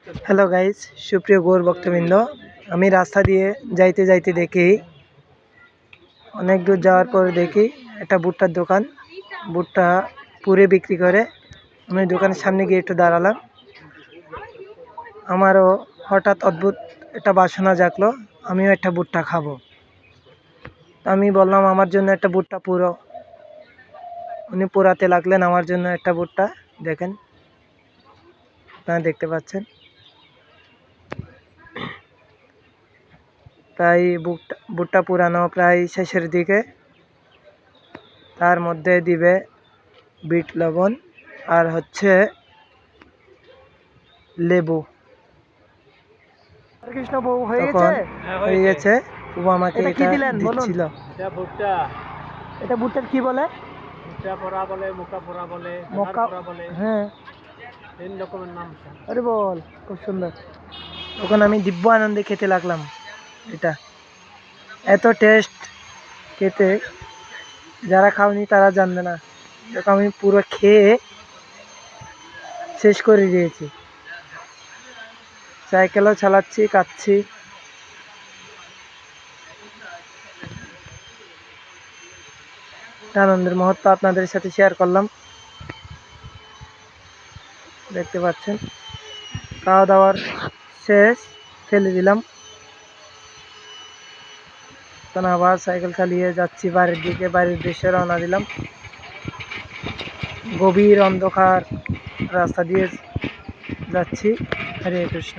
Hello guys, সুপ্রিয় গৌর ভক্তবৃন্দ, আমি রাস্তা দিয়ে যাইতে যাইতে দেখি, অনেক দূর যাওয়ার পর দেখি একটা ভুট্টার দোকান। ভুট্টা পুরে বিক্রি করে। আমি দোকানের সামনে গিয়ে একটু দাঁড়ালাম। আমারও হঠাৎ অদ্ভুত একটা বাসনা জাগলো, আমিও একটা ভুট্টা খাবো। আমি বললাম আমার জন্য একটা ভুট্টা পুরো। উনি পোড়াতে লাগলেন আমার জন্য একটা ভুট্টা। দেখেন, আপনারা দেখতে পাচ্ছেন। প্রায় ভুট্টা পুরানো প্রায় শেষের দিকে। তার মধ্যে দিবে বিট লবণ আর হচ্ছে লেবু। কৃষ্ণ বউ হয়ে গেছে। ও আমাকে এটা দিচ্ছিল। এটা ভুট্টার কি বলে? ভুট্টা পোড়া বলে, মুখা পোড়া বলে, মক্কা পোড়া বলে, হ্যাঁ, 3 রকমের নাম। আরে বল, খুব সুন্দর। তখন আমি দিব্য আনন্দে খেতে লাগলাম। এটা এত টেস্ট খেতে, যারা খাওনি তারা জানবে না। তখন আমি পুরো খেয়ে শেষ করে দিয়েছি। সাইকেলও চালাচ্ছি, কাচ্ছি। আনন্দের মুহূর্ত আপনাদের সাথে শেয়ার করলাম। দেখতে পাচ্ছেন, খাওয়া দাওয়ার শেষ, ফেলে দিলাম। তখন আবার সাইকেল চালিয়ে যাচ্ছি বাড়ির দিকে, বাড়ির উদ্দেশ্যে রওনা দিলাম। গভীর অন্ধকার রাস্তা দিয়ে যাচ্ছি। হরে কৃষ্ণ।